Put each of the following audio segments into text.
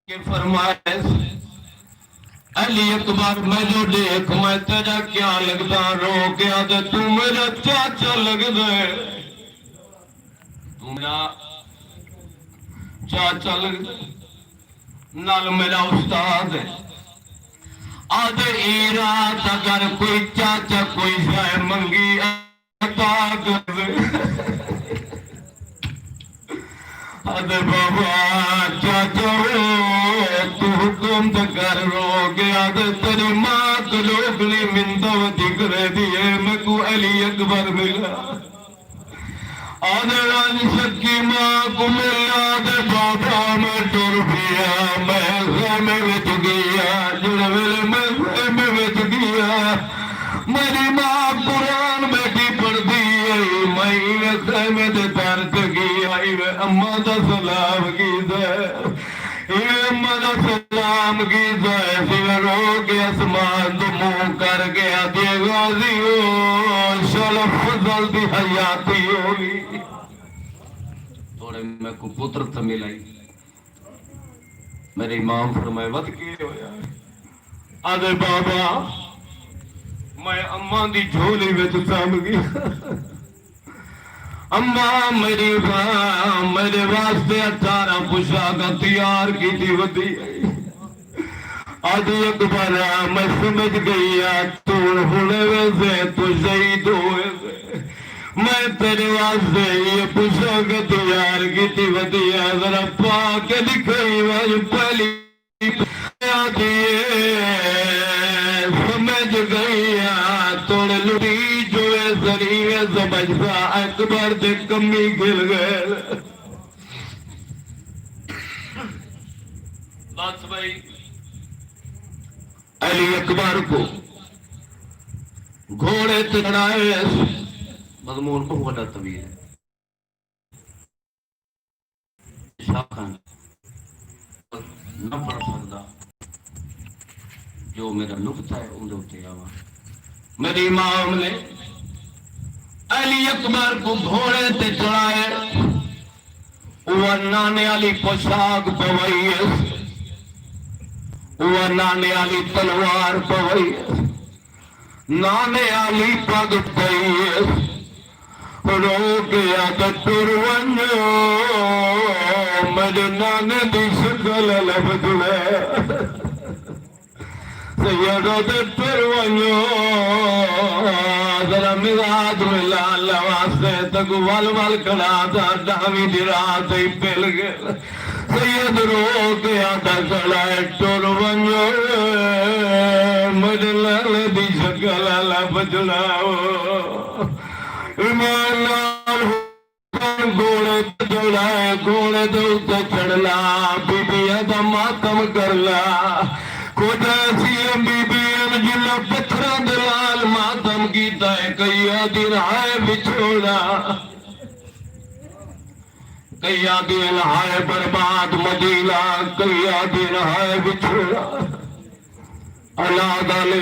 के फरमाए अली अकबर मैनू देख मैं तेरा क्या लगदा रो गया ते तू मेरा चाचा लगदा तू मेरा चाचा लगदा नाल मेरा उस्ताद है आदे रात अगर कोई चाचा कोई शाय मंगी अता कर अरे बाबा चाचा तू हुकुम तो कर रो गया तेरी माँ तो लोगली मिंदव दिख रही है मैं को अली अकबर मिला आने वाली सबकी माँ को मिला दे बाबा मैं डर गया मैं विच गया जुड़वेले मैं विच गया मेरी माँ कुरान बैठी पढ़ती है मैं दे पर गई अम्मा का सलाम की अम्मा का सलाम की रो के आसमान तो मुंह कर गया गाजी फजल की हयाती होगी थोड़े मैं को पुत्र तो मिलाई मेरी मां फरमाए वध की होया आदे बाबा मैं अम्मा की झोली में सम गया अम्मा मेरी मेरे वास्ते 18 पोशाक तैयार की थी वधी आज अकबर मैं समझ गई तू हुणे वैसे तू शहीद हुए मैं तेरे वास्ते ये पोशाक तैयार की थी वधी जरा पा के दिखाई वही पहली समझ गई तोड़ लुटी जो जरिए समझता अकबर से कमी गिर गए बस भाई अली अकबर को घोड़े चढ़ाए मजमून को बड़ा तवील है शाखान न पढ़ सकता जो मेरा नुकता है उनके आवा मेरी मां ने अली अकबर को घोड़े ते चढ़ाए वह नाने वाली पोशाक पवई वह नाने वाली तलवार पवई नाने वाली पग पई रो गया तो तुर वञो मेरे नाने दी शकल लभदुले सैयदो ते तुर वञो जरा मिजाज मिला वास्ते तक वल वल खड़ा था डावी दी रात ही पिल गए सैयद रो गया था खड़ा तुर वञो मेरे नाने दी शकल लभदुलाओ ईमान घोड़े चढ़ाए घोड़े दे उत्ते चढ़ना बीबिया दा मातम करना कुछ ऐसी बीबियां जिला पत्थर दलाल मातम कीता है कई दिन है बिछोड़ा कई दिन है बर्बाद मदीना कई दिन है बिछोड़ा औलाद आले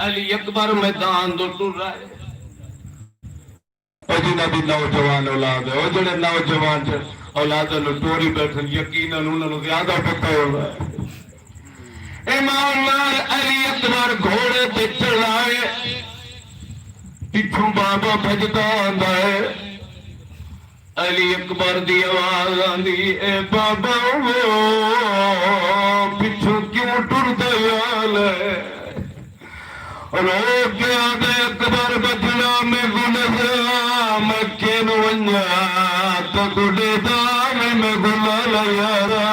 अली अकबर मैदान तो टुर रहा है जिन्होंने नौजवान औलाद है जो नौजवान औलाद टोरी बैठन यकीनन उन्होंने ज्यादा पता होगा अली अकबर घोड़े ते चढ़ाए पिछू बाबा भजदा आंदा है अली अकबर दी आवाज आंदी ए बाबा पिछू क्यों टुरदा याल है रो गया दे अकबर बजना में गुनज़ा मैं केन वन्या तो गुडे दाम में गुलाला यारा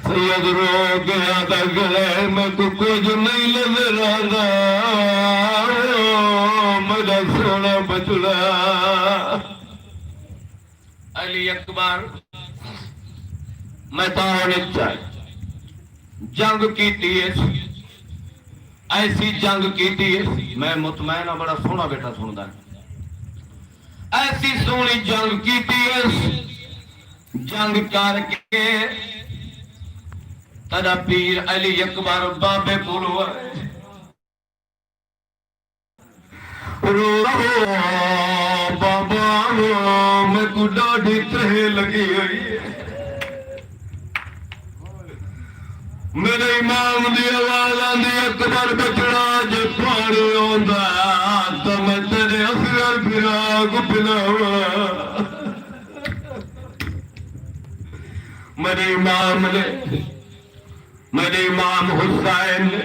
सैयद रो गया था गले में तो कुछ नहीं नजर आता मेरा सोना बचड़ा अली अकबर मैं तो जंग की ऐसी जंग की मैं मुतमैन बड़ा सोहना बेटा सुनता ऐसी सोहनी जंग की जंग करके तेरा पीर अली अकबर बाबे पुलवा बाबा मैं को डाढ़ी त्रह लगी हुई है मेरे इमाम की आवाज आंदी अकबर बचड़ा जे पानी आंदा तो मैं तेरे असगर फिराक पिलावा। मेरे इमाम हुसैन ने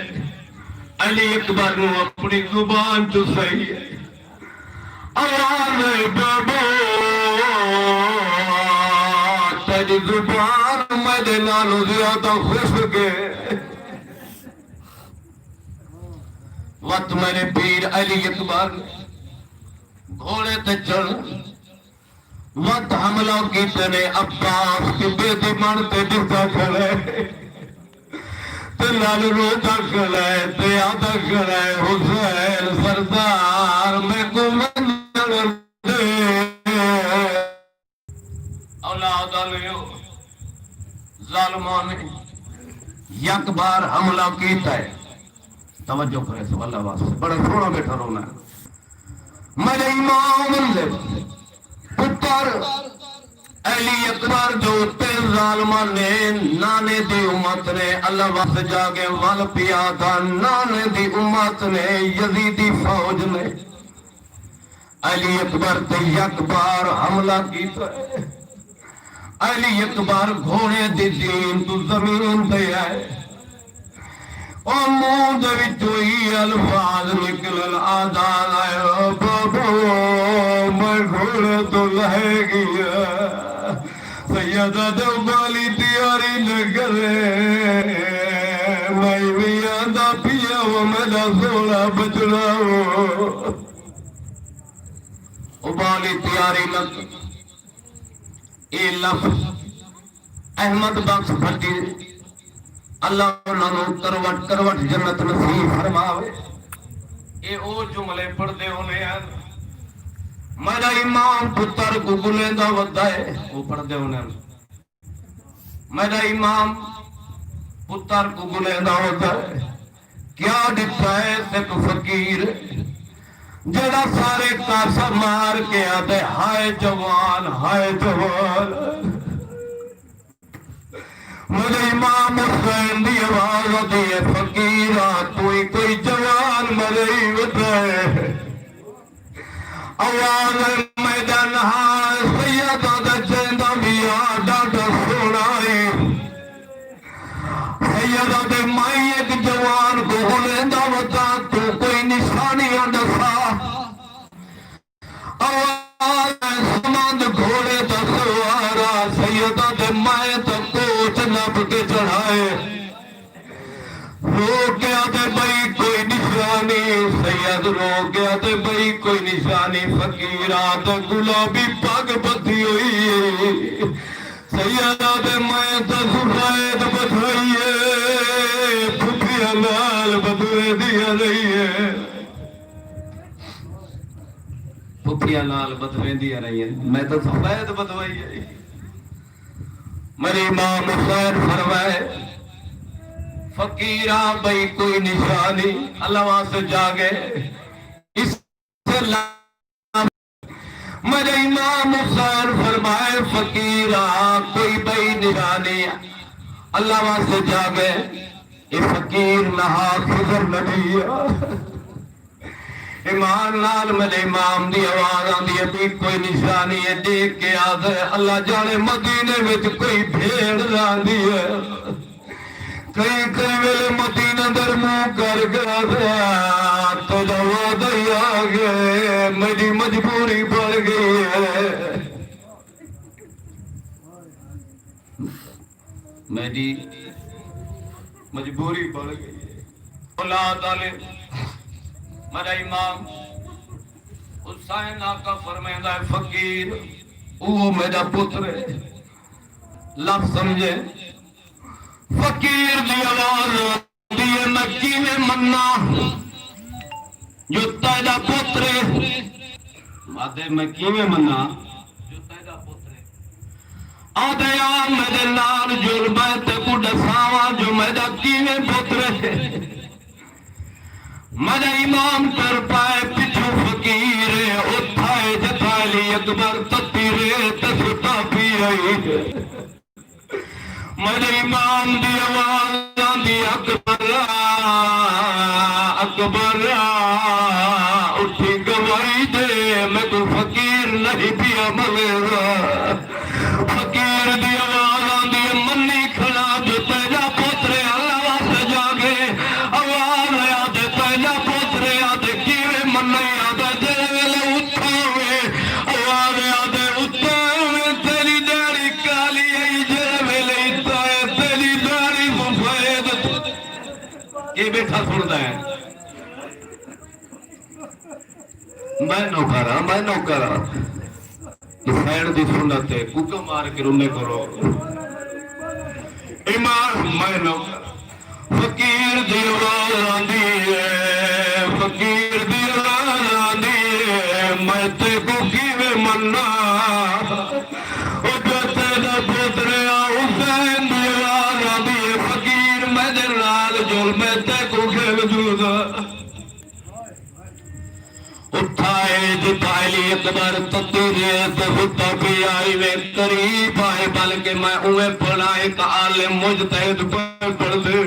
अली अकबर को अपनी जुबान तो सही है आवाज बाबो तेरी जुबान मेरे नालों ज्यादा खुश के वक्त मेरे पीर अली अकबर घोड़े ते चढ़ वक्त हमला की तेरे अब्बास के बेटी मन ते दिखता खड़े ते लाल रोता खड़े ते आधा खड़े हुसैन सरदार मैं को मंजर दे औलाद आलियो जालिमों ने एक बार हमला किया है। तवज्जो करे सो अल्लाह वास्ते बड़ा सोना बैठा रोना मेरे इमाम दे पुत्र अली अकबर जो ते जालिमा ने नाने दी उम्मत ने अल्लाह वास्ते जाके वल पिया था नाने दी उम्मत ने यजीदी फौज ने अली अकबर ते एक बार हमला किया। अली अकबर घोड़े दी दीन तू जमीन पे आए और मुंह दे विचों ही अल्फाज निकलन आजाद आयो बाबो मैं घोड़े तो लह गया सैयदा दे वाली तैयारी न करे मैं भी आंदा पिया वो मेरा सोना बचड़ा वो वाली तैयारी न ये लफ्ज अहमद बख्श भट्टी अल्लाह उन्होंने करवट करवट जन्नत नसीब फरमावे। ये ओ जुमले पढ़ते होने यार मेरा इमाम पुत्र को बुलेंदा वदा है वो पढ़ते होने मेरा इमाम पुत्र को बुलेंदा वदा है क्या दिखता है सिर्फ फकीर जड़ा सारे कासा मार के आते हाय जवान मुझे इमाम हुसैन दी आवाज आती है फकीरा तू कोई जवान मरे बताए आवाज मैदान हाय सैयदा दा चंदा मिया डाटा सोनाई सैयदा दे माई एक जवान को होलेंदा बता तू कोई निशानियां दसा आवाज समांद घोड़े दा सवारा सैयदा दे माए तो कोच नब के चढ़ाए रो गया ते भाई कोई निशानी सैयद रो गया ते भाई कोई निशानी फकीरा तो गुलाबी पग बधी हुई सैयदा दे माए तो सुफैद बधाइए फुफिया लाल बदुए दिया रही है फुफिया लाल बदुए दिया रही है मैं तो सुफैद बदवाई है। मेरे इमाम हुसैन फरमाए फकीरा भाई कोई निशानी अल्लाह से जागे इस मेरे इमाम हुसैन फरमाए फकीरा कोई भाई निशानी अल्लाह से जागे ये फकीर नहा खिजर नबी ईमान लाल मेरे इमाम दी आवाज आंदी है भी कोई निशानी है देख के आदे अल्लाह जाने मदीने में कोई भेड़ लांदी है कई कई वेले मदीने दर मुंह कर गया तो जवाब आ गए मेरी मजबूरी बढ़ गई है मेरी मजबूरी बढ़ गई है औलाद आले मेरा इमाम हुसैन आका फरमांदा है फकीर वो मेरा पुत्र है लफ्ज समझे फकीर दी आवाज आती है मैं किवें मन्ना जो तेरा पुत्र है आदे मैं किवें मन्ना जो तेरा पुत्र है आदे यार मेरे नाल जुल बैठे को दसावा जो मेरा किवें पुत्र है मेरा इमाम कर पाए पिछू फकीर उठाए जथाली अकबर तती रे तसुता पी आई मेरे इमाम दी आवाज आंदी अकबर अकबर उठी गवाही दे मैं तो फकीर नहीं पिया मलेगा फकीर दी आवाज आंदी मन्नी खड़ा जो तेजा पोतरे अल्लाह वास्ते जागे आवाज आया दे तेजा पोतरे आदे किवे मन्ने आदा जेड़े वेले उठावे आवाज आया दे उठावे तेरी दाढ़ी काली आई जेड़े वेले इताए तेरी दाढ़ी सफेद ये बैठा सुनदा है मैं नौकरा हुसैन दी सुन्नत है कुका मार के रुने करो इमाम मैं नौकर फकीर दी आवाज आंदी है फकीर दी आवाज आंदी है मैं ते को किवे मन्ना ओ जो तेरा पुत्र हुसैन दी आवाज आंदी है फकीर मैं दे नाल जुल मैं ते को खेल जुलदा उठाए जिताली अकबर ततीरे तो हुता भी आई वे करीब आए बल्कि मैं उन्हें पढ़ाए का आलिम मुजतहिद पढ़ दे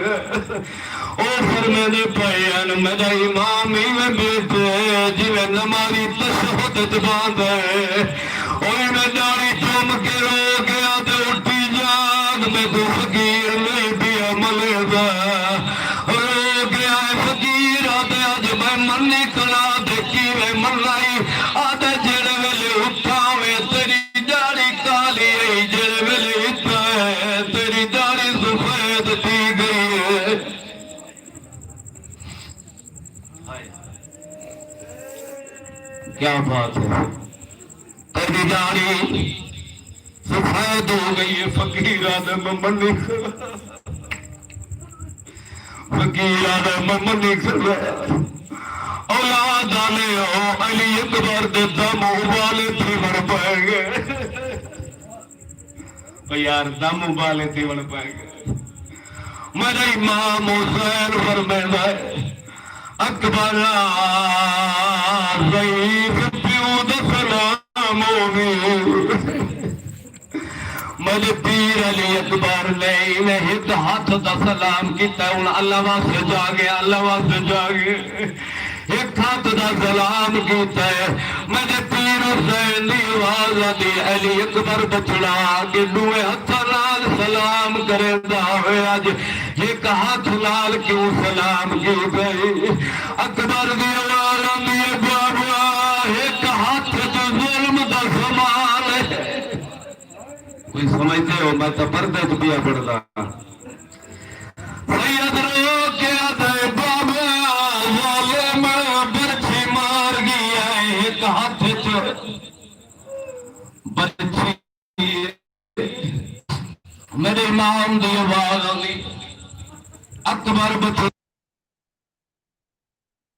ओ फरमे दे पयन मेरा इमाम ही में बेटे जिवे नमारी तशहुद जबान है ओए मैं दाढ़ी चूम के रो गया तो उठी जाग मैं तो फकीर नहीं पिया मलेगा रो गया फकीर आते आज मैं मन्नी कला देखी मैं मल्लाई आते जेड़े वेले उठावे तेरी दाढ़ी काली आई जेड़े वेले उठाए तेरी दाढ़ी सफेद थी गई है क्या बात है तेरी दाढ़ी सफेद हो गई है फकीर आदम मन्नी फकीर आदम मन्नी औलाद आने हो अली अकबर दे दम उबाले तीवण पाएंगे यार दम उबाले तीवण पाएंगे मेरा इमाम हुसैन फरमाता है अकबर ज़ईफ़ प्यो दा सलाम होवे मेरे पीर अली अकबर ने इन्हें एक हाथ दा सलाम किया हूं अल्लाह वास्ते जागे एक हाथ दा सलाम किया मेरे पीर हुसैन दी आवाज आती अली अकबर बछड़ा के दुए हथ नाल सलाम करेंदा होए अज एक हाथ नाल क्यों सलाम की गई अकबर दी आवाज आती है बाबा एक हाथ तो जुल्म दा समान है कोई समझते हो मैं तो पर्दे च पिया पड़ता सैयद रो के आते बाबा जालिम बरछी मार गया एक हाथ च बरछी मेरे इमाम दी आवाज आती अकबर बच्चे